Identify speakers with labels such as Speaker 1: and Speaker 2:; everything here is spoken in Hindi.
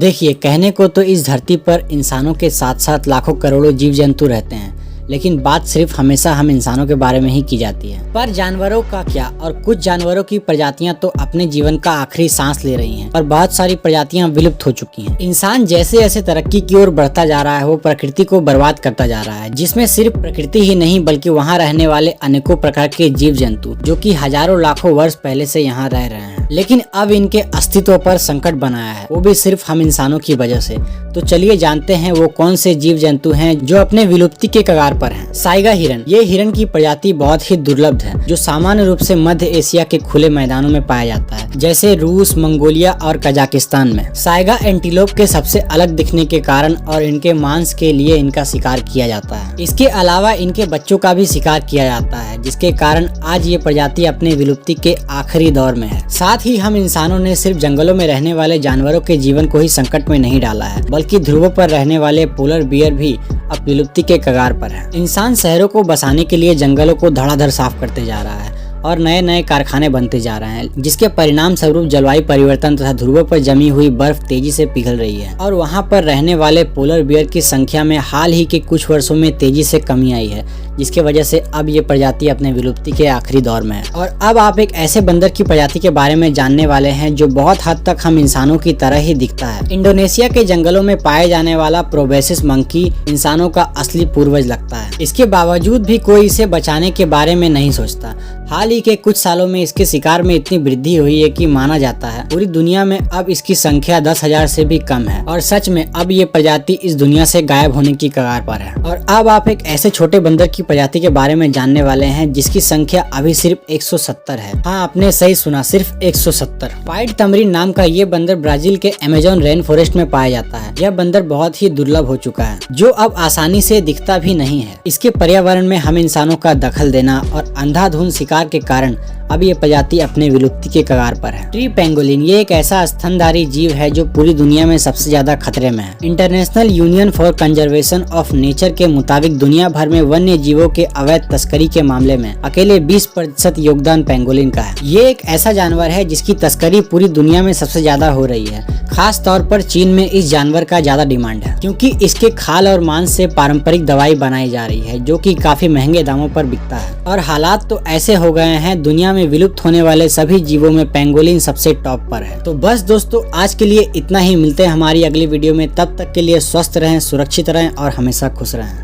Speaker 1: देखिए, कहने को तो इस धरती पर इंसानों के साथ साथ लाखों करोड़ों जीव जंतु रहते हैं, लेकिन बात सिर्फ हमेशा हम इंसानों के बारे में ही की जाती है। पर जानवरों का क्या, और कुछ जानवरों की प्रजातियां तो अपने जीवन का आखिरी सांस ले रही हैं और बहुत सारी प्रजातियां विलुप्त हो चुकी हैं। इंसान जैसे जैसे तरक्की की ओर बढ़ता जा रहा है, वो प्रकृति को बर्बाद करता जा रहा है, जिसमें सिर्फ प्रकृति ही नहीं बल्कि वहाँ रहने वाले अनेकों प्रकार के जीव जंतु जो कि हजारों लाखों वर्ष पहले से यहाँ रह रहे हैं, लेकिन अब इनके अस्तित्व पर संकट बनाया है, वो भी सिर्फ हम इंसानों की वजह से। तो चलिए जानते हैं वो कौन से जीव जंतु हैं जो अपने विलुप्ति के कगार पर हैं। साइगा हिरन। ये हिरन की प्रजाति बहुत ही दुर्लभ है, जो सामान्य रूप से मध्य एशिया के खुले मैदानों में पाया जाता है, जैसे रूस, मंगोलिया और कजाकिस्तान में। साइगा एंटीलोप के सबसे अलग दिखने के कारण और इनके मांस के लिए इनका शिकार किया जाता है। इसके अलावा इनके बच्चों का भी शिकार किया जाता है, जिसके कारण आज ये प्रजाति अपने विलुप्ति के आखिरी दौर में है। साथ ही हम इंसानों ने सिर्फ जंगलों में रहने वाले जानवरों के जीवन को ही संकट में नहीं डाला है, बल्कि ध्रुवों पर रहने वाले पोलर बियर भी अब विलुप्ति के कगार पर है। इंसान शहरों को बसाने के लिए जंगलों को धड़ाधड़ साफ करते जा रहा है और नए नए कारखाने बनते जा रहे हैं, जिसके परिणाम स्वरूप जलवायु परिवर्तन तथा ध्रुवों पर जमी हुई बर्फ तेजी से पिघल रही है और वहां पर रहने वाले पोलर बियर की संख्या में हाल ही के कुछ वर्षों में तेजी से कमी आई है, जिसके वजह से अब ये प्रजाति अपने विलुप्ति के आखिरी दौर में है। और अब आप एक ऐसे बंदर की प्रजाति के बारे में जानने वाले हैं जो बहुत हद तक हम इंसानों की तरह ही दिखता है। इंडोनेशिया के जंगलों में पाए जाने वाला प्रोबेसिस मंकी इंसानों का असली पूर्वज लगता है। इसके बावजूद भी कोई इसे बचाने के बारे में नहीं सोचता। हाल ही के कुछ सालों में इसके शिकार में इतनी वृद्धि हुई है कि माना जाता है पूरी दुनिया में अब इसकी संख्या 10,000 से भी कम है, और सच में अब ये प्रजाति इस दुनिया से गायब होने की कगार पर है। और अब आप एक ऐसे छोटे बंदर की प्रजाति के बारे में जानने वाले हैं जिसकी संख्या अभी सिर्फ 170 है। हाँ, आपने सही सुना, सिर्फ 170। व्हाइट तमरीन नाम का ये बंदर ब्राजील के अमेज़न रेन फॉरेस्ट में पाया जाता है। यह बंदर बहुत ही दुर्लभ हो चुका है, जो अब आसानी से दिखता भी नहीं है। इसके पर्यावरण में हम इंसानों का दखल देना और अंधाधुंध शिकार के कारण अब ये प्रजाति अपने विलुप्ति के कगार पर है। Tree pangolin. ये एक ऐसा स्तनधारी जीव है जो पूरी दुनिया में सबसे ज्यादा खतरे में है। International union for conservation of nature के मुताबिक दुनिया भर में वन्य जीवों के अवैध तस्करी के मामले में अकेले 20% योगदान पेंगोलिन का है। ये एक ऐसा जानवर है जिसकी तस्करी पूरी दुनिया में सबसे ज्यादा हो रही है। खास तौर पर चीन में इस जानवर का ज्यादा डिमांड है, क्योंकि इसके खाल और मांस से पारंपरिक दवाई बनाई जा रही है, जो कि काफी महंगे दामों पर बिकता है। और हालात तो ऐसे हो गए हैं, दुनिया में विलुप्त होने वाले सभी जीवों में पेंगोलिन सबसे टॉप पर है। तो बस दोस्तों, आज के लिए इतना ही। मिलते हैं हमारी अगली वीडियो में, तब तक के लिए स्वस्थ रहें, सुरक्षित रहें और हमेशा खुश रहें।